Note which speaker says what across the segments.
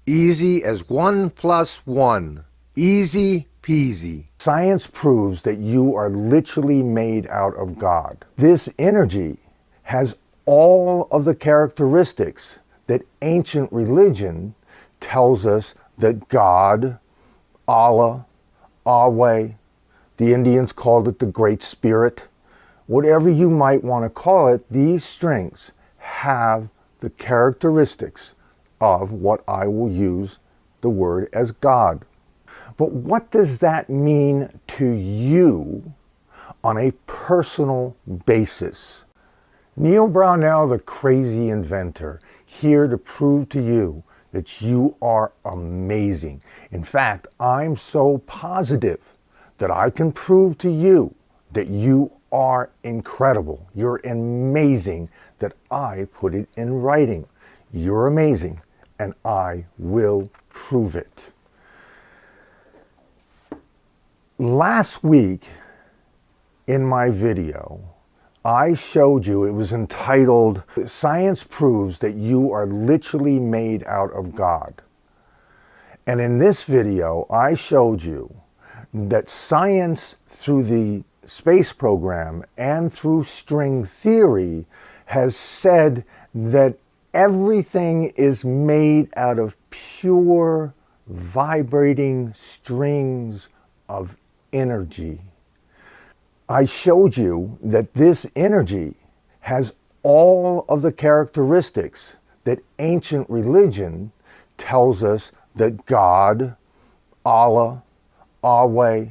Speaker 1: Easy as 1 plus 1. Easy peasy.
Speaker 2: Science proves that you are literally made out of God. This energy has all of the characteristics that ancient religion tells us that God, Allah, Yahweh, the Indians called it the Great Spirit, whatever you might want to call it, these strings have the characteristics of what I will use the word as God. But what does that mean to you on a personal basis? Neil Brownell, the crazy inventor, here to prove to you that you are amazing. In fact, I'm so positive that I can prove to you that you are incredible. You're amazing, that I put it in writing. You're amazing, and I will prove it. Last week in my video, I showed you, it was entitled, Science Proves That You Are Literally Made Out of God. And in this video, I showed you that science through the space program and through string theory has said that everything is made out of pure vibrating strings of energy. I showed you that this energy has all of the characteristics that ancient religion tells us that God, Allah, Yahweh,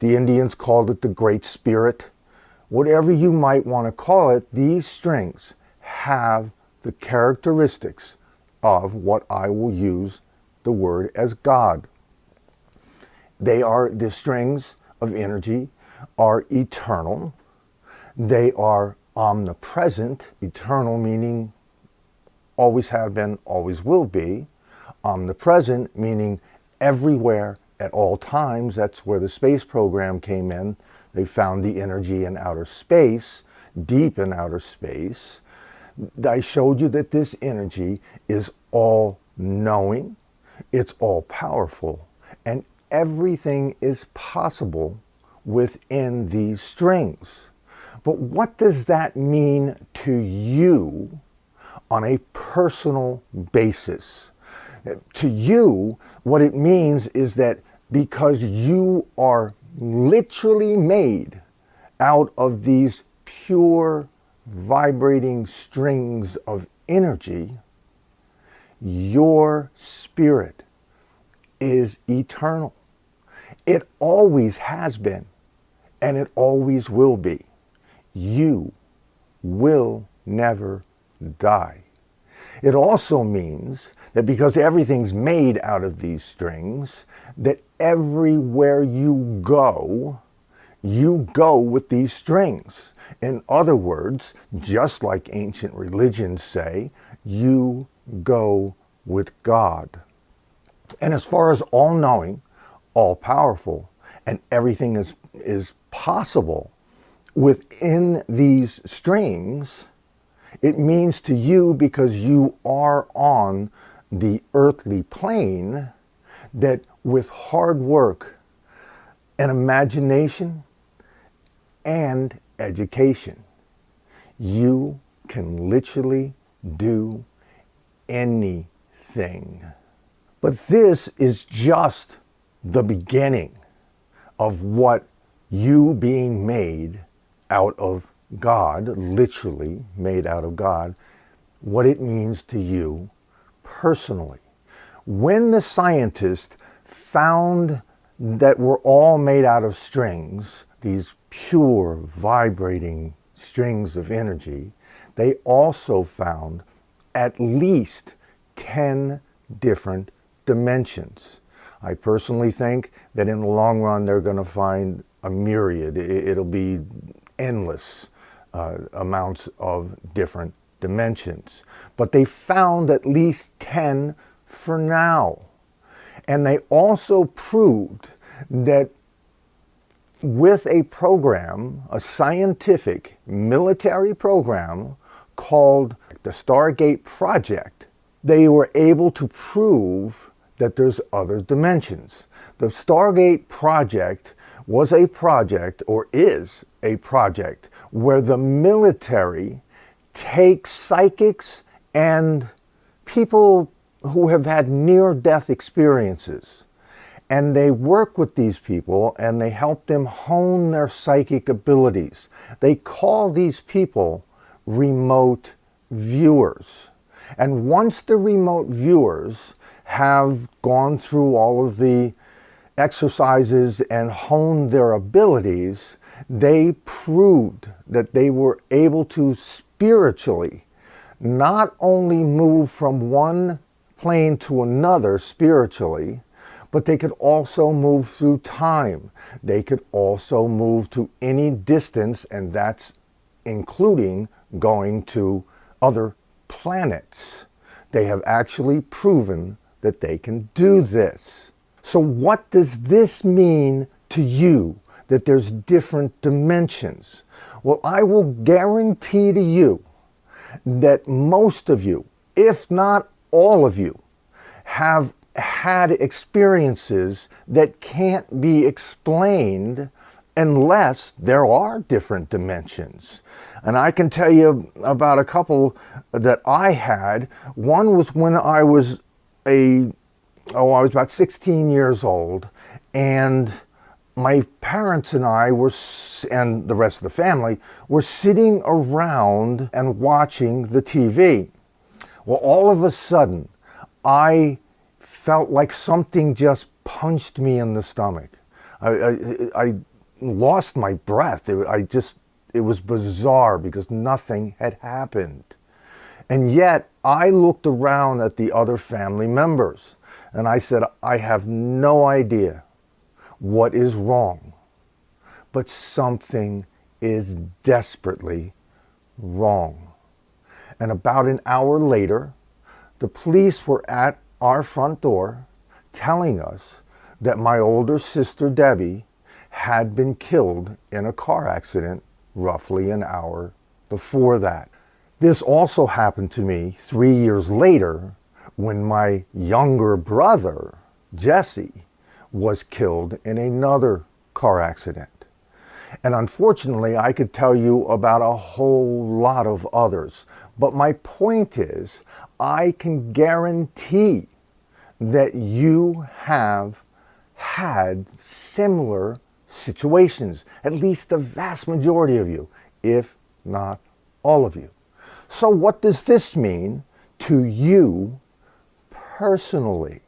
Speaker 2: the Indians called it the Great Spirit, whatever you might want to call it, these strings have the characteristics of what I will use the word as God. They are, the strings of energy are eternal. They are omnipresent, eternal meaning always have been, always will be. Omnipresent meaning everywhere at all times. That's where the space program came in. They found the energy in outer space, deep in outer space. I showed you that this energy is all knowing, it's all powerful, and everything is possible within these strings. But what does that mean to you on a personal basis? To you, what it means is that because you are literally made out of these pure vibrating strings of energy, your spirit is eternal. It always has been, and it always will be. You will never die. It also means that because everything's made out of these strings, that everywhere you go with these strings. In other words, just like ancient religions say, you go with God. And as far as all-knowing, all-powerful, and everything is possible within these strings, it means to you, because you are on the earthly plane, that with hard work and imagination and education, you can literally do anything. But this is just the beginning of what you being made out of God, literally made out of God, what it means to you personally. When the scientists found that we're all made out of strings, these pure vibrating strings of energy, they also found at least 10 different dimensions. I personally think that in the long run they're going to find a myriad. It'll be endless amounts of different dimensions. But they found at least 10 for now. And they also proved that with a program, a scientific military program called the Stargate Project, they were able to prove that there's other dimensions. The Stargate project was a project, or is a project, where the military takes psychics and people who have had near-death experiences, and they work with these people and they help them hone their psychic abilities. They call these people remote viewers. And once the remote viewers have gone through all of the exercises and honed their abilities, they proved that they were able to spiritually not only move from one plane to another spiritually, but they could also move through time. They could also move to any distance, and that's including going to other planets. They have actually proven that they can do this. So what does this mean to you, that there's different dimensions? Well, I will guarantee to you that most of you, if not all of you, have had experiences that can't be explained unless there are different dimensions. And I can tell you about a couple that I had. One was when I was about 16 years old, and my parents and I and the rest of the family were sitting around and watching the TV. Well, all of a sudden, I felt like something just punched me in the stomach. I lost my breath. It was bizarre because nothing had happened. And yet, I looked around at the other family members and I said, I have no idea what is wrong, but something is desperately wrong. And about an hour later, the police were at our front door telling us that my older sister Debbie had been killed in a car accident roughly an hour before that. This also happened to me 3 years later when my younger brother, Jesse, was killed in another car accident. And unfortunately, I could tell you about a whole lot of others. But my point is, I can guarantee that you have had similar situations, at least the vast majority of you, if not all of you. So what does this mean to you personally?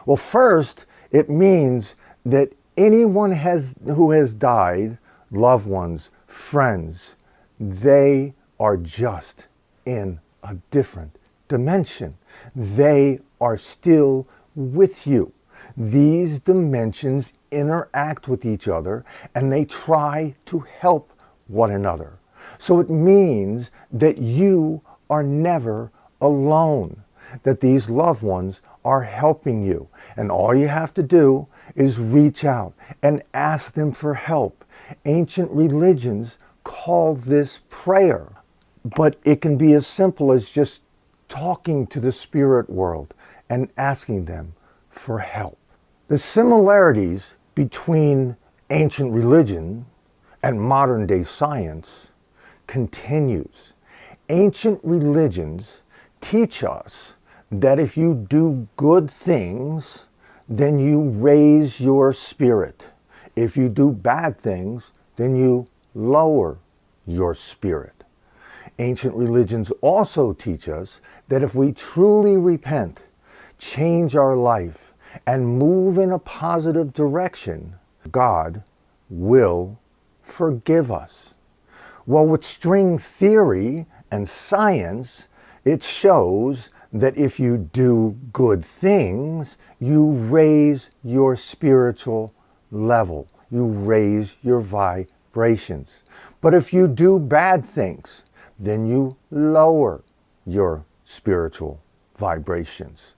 Speaker 2: Well, first, it means that anyone who has died, loved ones, friends, they are just in a different dimension. They are still with you. These dimensions interact with each other and they try to help one another. So it means that you are never alone, that these loved ones are helping you. And all you have to do is reach out and ask them for help. Ancient religions call this prayer, but it can be as simple as just talking to the spirit world and asking them for help. The similarities between ancient religion and modern day science continues. Ancient religions teach us that if you do good things, then you raise your spirit. If you do bad things, then you lower your spirit. Ancient religions also teach us that if we truly repent, change our life, and move in a positive direction, God will forgive us. Well, with string theory and science, it shows that if you do good things, you raise your spiritual level. You raise your vibrations. But if you do bad things, then you lower your spiritual vibrations.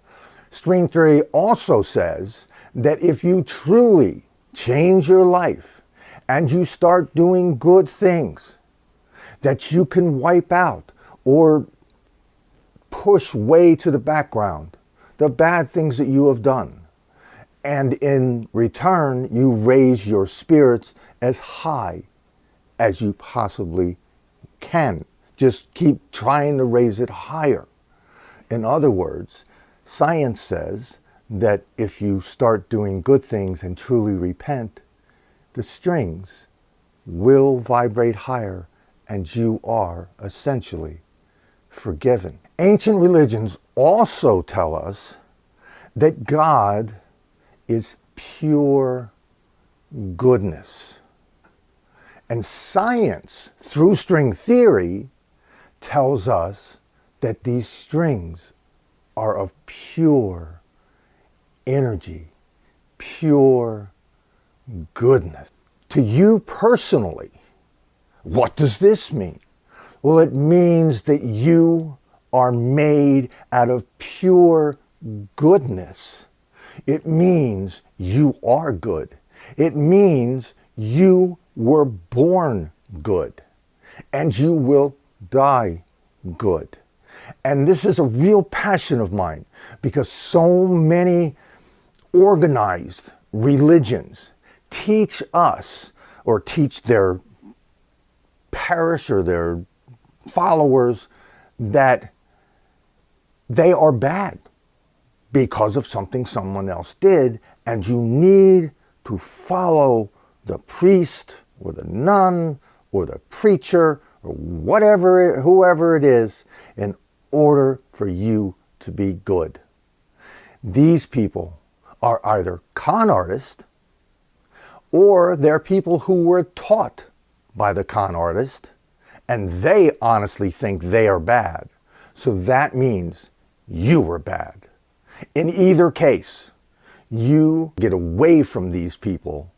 Speaker 2: String theory also says that if you truly change your life and you start doing good things, that you can wipe out or push way to the background the bad things that you have done. And in return, you raise your spirits as high as you possibly can. Just keep trying to raise it higher. In other words, science says that if you start doing good things and truly repent, the strings will vibrate higher and you are essentially forgiven. Ancient religions also tell us that God is pure goodness. And science, through string theory, tells us that these strings are of pure energy, pure goodness. To you personally, what does this mean? Well, it means that you are made out of pure goodness. It means you are good. It means you were born good. And you will die good. And this is a real passion of mine because so many organized religions teach us or teach their parish or their followers that they are bad because of something someone else did, and you need to follow the priest or the nun or the preacher or whatever, whoever it is, in order for you to be good. These people are either con artists or they're people who were taught by the con artist and they honestly think they are bad. So that means you were bad. In either case, you get away from these people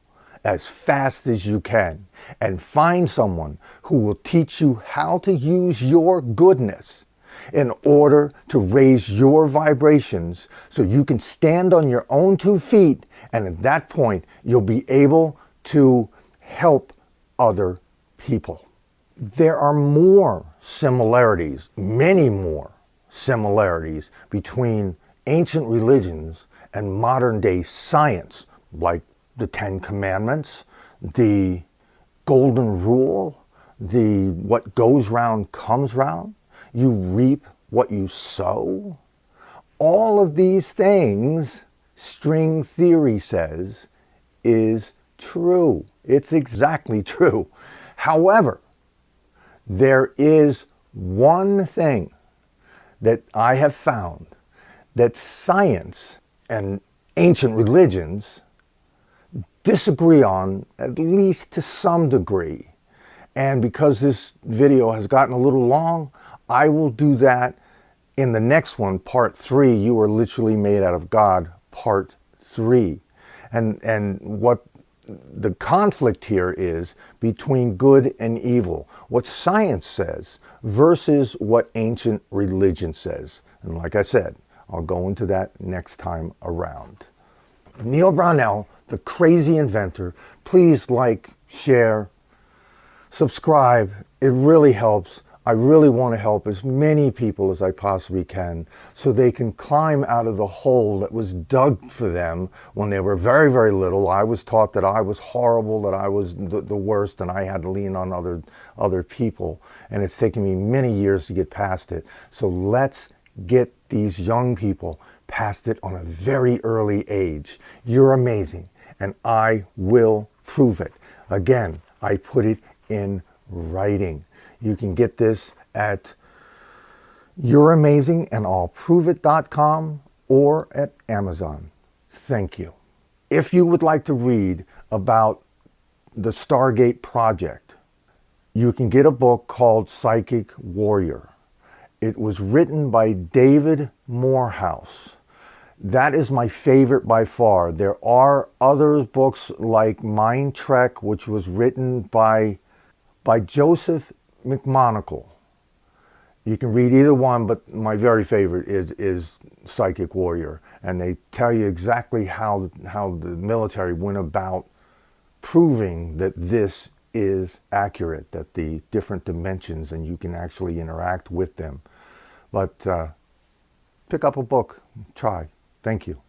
Speaker 2: as fast as you can and find someone who will teach you how to use your goodness in order to raise your vibrations so you can stand on your own 2 feet, and at that point you'll be able to help other people. There are more similarities, many more similarities between ancient religions and modern day science, like the 10 Commandments, the Golden Rule, the what goes round comes round, you reap what you sow. All of these things, string theory says, is true. It's exactly true. However, there is one thing that I have found that science and ancient religions disagree on, at least to some degree. And because this video has gotten a little long, I will do that in the next one, part 3. You are literally made out of God, part 3. And what the conflict here is between good and evil, what science says versus what ancient religion says. And like I said, I'll go into that next time around. Neil Brownell, the crazy inventor. Please like, share, subscribe. It really helps. I really want to help as many people as I possibly can so they can climb out of the hole that was dug for them when they were very, very little. I was taught that I was horrible, that I was the worst, and I had to lean on other people. And it's taken me many years to get past it. So let's get these young people past it on a very early age. You're amazing, and I will prove it. Again, I put it in writing. You can get this at you'reamazingandI'llProveIt.com or at Amazon. Thank you. If you would like to read about the Stargate Project, you can get a book called Psychic Warrior. It was written by David Morehouse. That is my favorite by far. There are other books like Mind Trek, which was written by Joseph McMonagle. You can read either one, but my very favorite is Psychic Warrior. And they tell you exactly how the military went about proving that this is accurate, that the different dimensions and you can actually interact with them. But pick up a book, try. Thank you.